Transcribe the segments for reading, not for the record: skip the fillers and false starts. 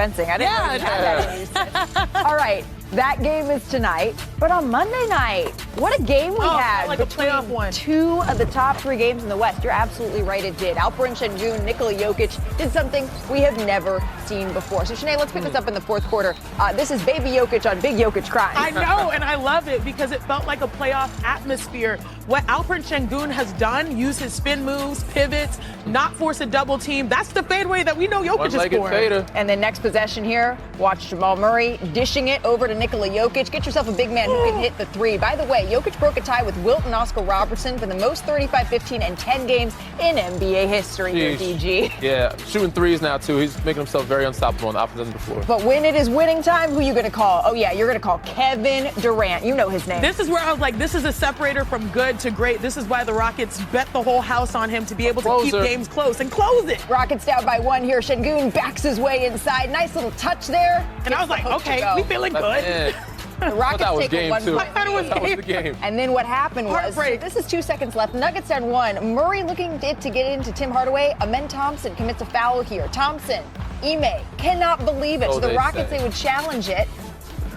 fencing. I didn't know you had that. All right. That game is tonight, but on Monday night, what a game we had. Like a playoff one. Two of the top three games in the West. You're absolutely right, it did. Alperen Şengün, Nikola Jokic did something we have never seen before. So, Shanae, let's pick this up in the fourth quarter. This is baby Jokic on big Jokic crying. I know, and I love it because it felt like a playoff atmosphere. What Alperen Şengün has done, use his spin moves, pivots, not force a double team. That's the fadeaway that we know Jokic is for. And then next possession here, watch Jamal Murray dishing it over to Nikola Jokic. Get yourself a big man who can hit the three. By the way, Jokic broke a tie with Wilt and Oscar Robertson for the most 35, 15, and 10 games in NBA history here, DG. Yeah, shooting threes now, too. He's making himself very unstoppable on the opposite end of the floor. But when it is winning time, who are you going to call? Oh, yeah, you're going to call Kevin Durant. You know his name. This is where I was like, this is a separator from good to great. This is why the Rockets bet the whole house on him to be able to keep games close and close it. Rockets down by one here. Şengün backs his way inside. Nice little touch there. And I was like, okay, we feeling good. The Rockets take a 1 point. That was the game. And then what happened was, this is 2 seconds left. Nuggets down one. Murray looking to get into Tim Hardaway. Amen Thompson commits a foul here. Thompson, Ime, cannot believe it. So the Rockets, they would challenge it.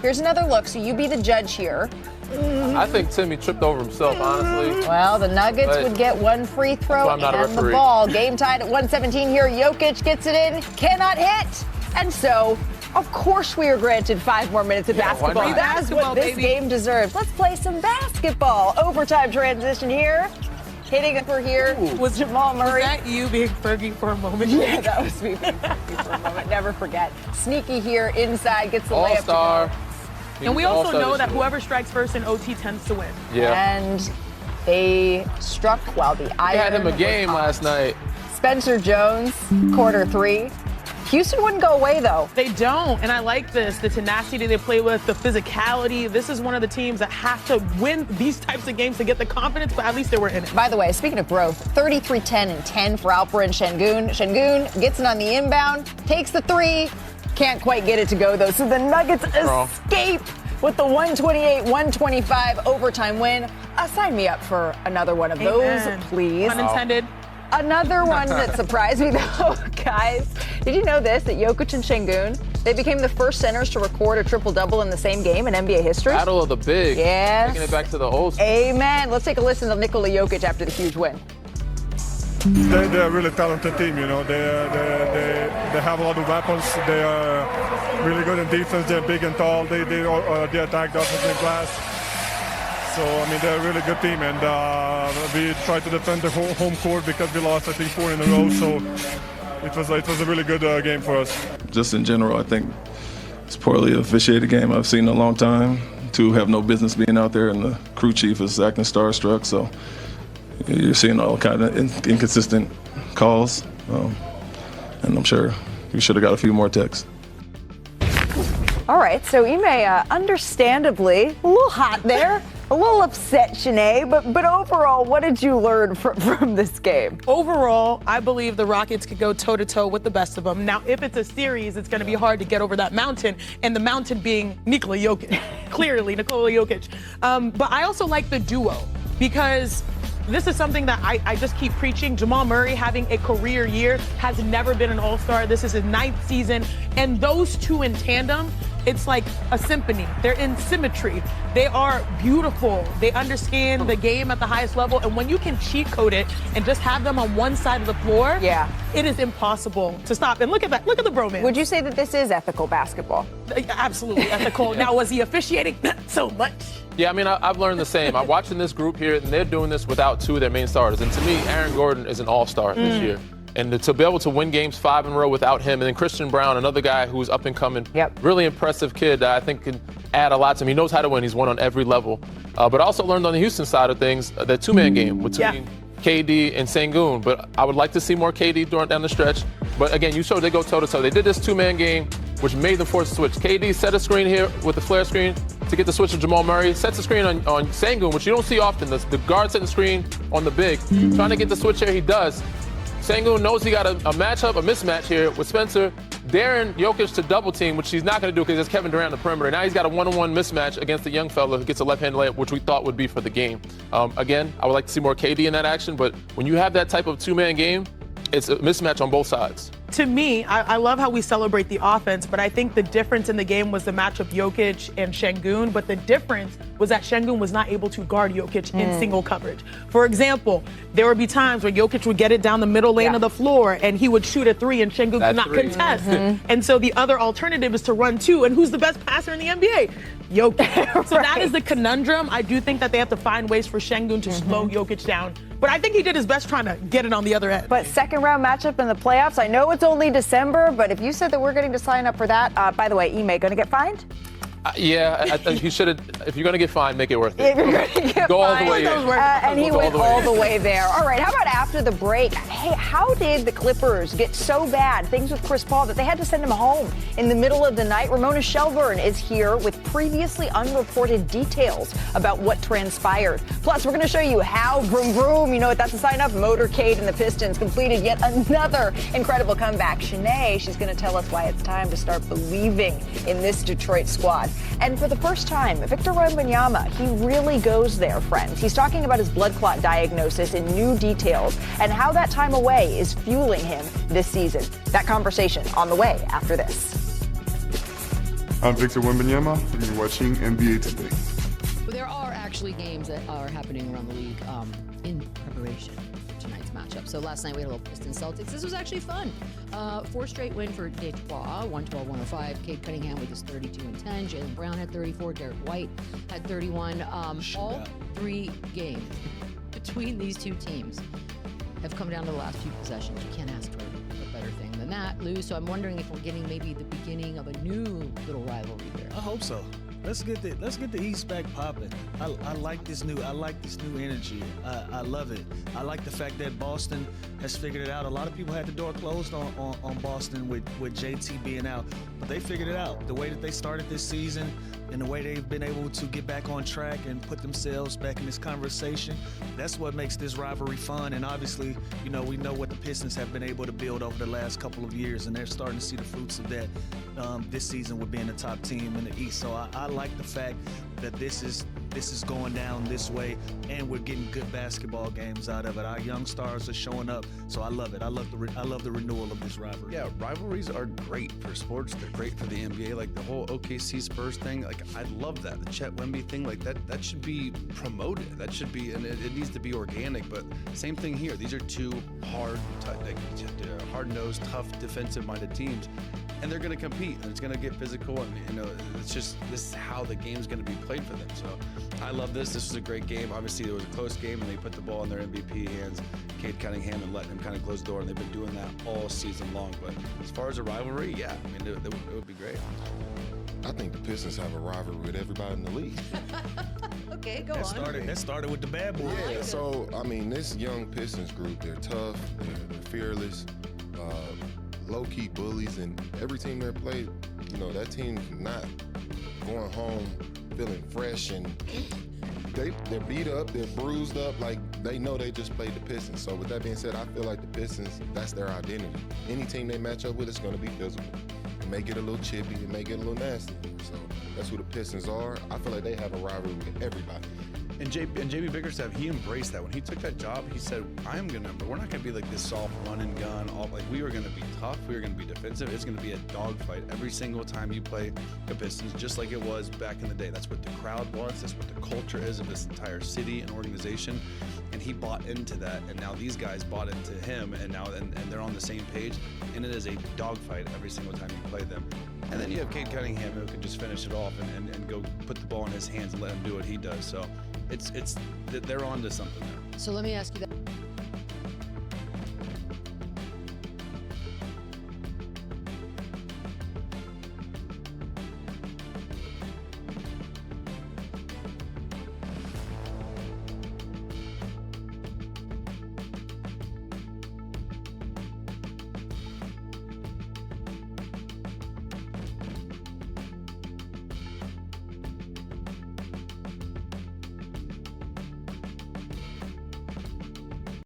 Here's another look. So you be the judge here. I think Timmy tripped over himself, honestly. Well, the Nuggets would get one free throw and the ball. Game tied at 117 here. Jokic gets it in, cannot hit. And so, of course, we are granted 5 more minutes of basketball. That is what this game deserves. Let's play some basketball. Overtime transition here. Hitting it for here was Jamal Murray. Was that you being Fergie for a moment? Yeah, that was me being Fergie for a moment. Never forget. Sneaky here inside, gets the layup to go. And we also know that whoever strikes first in OT tends to win. Yeah. And they struck while the iron. They had him a game last night. Spencer Jones, quarter 3. Houston wouldn't go away, though. They don't, and I like this. The tenacity they play with, the physicality. This is one of the teams that have to win these types of games to get the confidence, but at least they were in it. By the way, speaking of growth, 33, 10, and 10 for Alperen Şengün. Şengün gets it on the inbound, takes the 3. Can't quite get it to go, though. So the Nuggets escape with the 128-125 overtime win. Sign me up for another one of those, please. Unintended. Another one that surprised me, though, guys. Did you know this, that Jokic and Şengün, they became the first centers to record a triple-double in the same game in NBA history? Battle of the Bigs. Yes. Taking it back to the old school. Amen. Let's take a listen to Nikola Jokic after the huge win. They're a really talented team, you know. They have a lot of weapons. They are really good in defense. They're big and tall. They attack the offensive glass. So, I mean, they're a really good team. And we tried to defend the home court because we lost, I think, 4 in a row. So it was a really good game for us. Just in general, I think it's a poorly officiated game I've seen in a long time. 2 have no business being out there, and the crew chief is acting starstruck. So you're seeing all kind of inconsistent calls, and I'm sure you should have got a few more texts. All right, so Ime, understandably, a little hot there, a little upset, Shanae, but overall, what did you learn from this game? Overall, I believe the Rockets could go toe-to-toe with the best of them. Now, if it's a series, it's going to be hard to get over that mountain, and the mountain being Nikola Jokic. Clearly, Nikola Jokic. But I also like the duo, because this is something that I just keep preaching. Jamal Murray having a career year, has never been an all-star. This is his 9th season. And those 2 in tandem, it's like a symphony. They're in symmetry. They are beautiful. They understand the game at the highest level. And when you can cheat code it and just have them on one side of the floor, it is impossible to stop. And look at that. Look at the bromance. Would you say that this is ethical basketball? Absolutely ethical. Now, was he officiating? Not so much. Yeah, I mean, I've learned the same. I'm watching this group here, and they're doing this without 2 of their main starters. And to me, Aaron Gordon is an all-star this year. And to be able to win games 5 in a row without him, and then Christian Brown, another guy who's up and coming, really impressive kid that I think can add a lot to him. He knows how to win. He's won on every level. But also learned on the Houston side of things, the 2-man game between KD and Şengün. But I would like to see more KD down the stretch. But again, you showed they go toe-to-toe. They did this 2-man game, which made them force a switch. KD set a screen here with the flare screen to get the switch to Jamal Murray. Sets the screen on Şengün, which you don't see often. The guard setting the screen on the big. Trying to get the switch here, he does. Şengün knows he got a matchup, a mismatch here with Spencer. Daring Jokic to double team, which he's not going to do because there's Kevin Durant on the perimeter. Now he's got a 1-on-1 mismatch against the young fella who gets a left-hand layup, which we thought would be for the game. Again, I would like to see more KD in that action, but when you have that type of 2-man game, it's a mismatch on both sides. To me, I love how we celebrate the offense, but I think the difference in the game was the matchup Jokic and Şengün, but the difference was that Şengün was not able to guard Jokic in single coverage. For example, there would be times where Jokic would get it down the middle lane of the floor and he would shoot a three and Şengün could not contest. And so the other alternative is to run two, and who's the best passer in the NBA? Jokic. So that is the conundrum. I do think that they have to find ways for Şengün to slow Jokic down. But I think he did his best trying to get it on the other end. But second round matchup in the playoffs, I know it's only December, but if you said that we're getting to sign up for that, by the way, Ime, going to get fined? Yeah, I think he should have. If you're going to get fined, make it worth it. If you're going to get Go all fined, the way in. And he went all the way there. All right, how about after the break? Hey, how did the Clippers get so bad, things with Chris Paul, that they had to send him home in the middle of the night? Ramona Shelburne is here with previously unreported details about what transpired. Plus, we're going to show you how Vroom Vroom, you know what that's a sign up, Motorcade and the Pistons completed yet another incredible comeback. Shanae, she's going to tell us why it's time to start believing in this Detroit squad. And for the first time, Victor Wembanyama, he really goes there, friends. He's talking about his blood clot diagnosis in new details and how that time away is fueling him this season. That conversation on the way after this. I'm Victor Wembanyama, and you're watching NBA Today. Well, there are actually games that are happening around the league in preparation for tonight's matchup. So last night we had a little Pistons Celtics. This was actually fun. 4 straight win for Detroit, 112-105. Cade Cunningham with his 32 and 10. Jaylen Brown had 34. Derek White had 31. All 3 games between these two teams have come down to the last few possessions. You can't ask for a better thing than that, Lou. So I'm wondering if we're getting maybe the beginning of a new little rivalry there. I hope so. Let's get the East back popping. I like this new energy. I love it. I like the fact that Boston has figured it out. A lot of people had the door closed on Boston with JT being out, but they figured it out. The way that they started this season and the way they've been able to get back on track and put themselves back in this conversation, that's what makes this rivalry fun. And obviously, we know what the Pistons have been able to build over the last couple of years, and they're starting to see the fruits of that this season with being the top team in the East. So I like the fact that this is going down this way, and we're getting good basketball games out of it. Our young stars are showing up, so I love it. I love the renewal of this rivalry. Yeah, rivalries are great for sports. They're great for the NBA. Like the whole OKC Spurs thing. Like I love that. The Chet Wemby thing. Like that should be promoted. That should be, and it needs to be organic. But same thing here. These are two hard-nosed, tough, defensive-minded teams. And they're going to compete, and it's going to get physical, and it's just this is how the game's going to be played for them. So I love this. This was a great game. Obviously, it was a close game, and they put the ball in their MVP hands, Cade Cunningham, and letting him kind of close the door. And they've been doing that all season long. But as far as a rivalry, yeah, I mean, it would be great. I think the Pistons have a rivalry with everybody in the league. Okay, go on. That started with the bad boys. Yeah, so I mean, this young Pistons group, they're tough, they're fearless. Low-key bullies, and every team they played, that team's not going home feeling fresh, and they're beat up, they're bruised up, like they know they just played the Pistons. So with that being said, I feel like the Pistons, that's their identity. Any team they match up with is going to be physical. It may get a little chippy, it may get a little nasty. So that's who the Pistons are. I feel like they have a rivalry with everybody. And JB Bickerstaff, he embraced that. When he took that job, he said, we're not going to be like this soft run and gun. We are going to be tough. We are going to be defensive. It's going to be a dogfight every single time you play the Pistons, just like it was back in the day. That's what the crowd wants. That's what the culture is of this entire city and organization. And he bought into that. And now these guys bought into him, and they're on the same page. And it is a dogfight every single time you play them. And then you have Cade Cunningham, who can just finish it off and go put the ball in his hands and let him do what he does. So they're on to something there. So let me ask you that.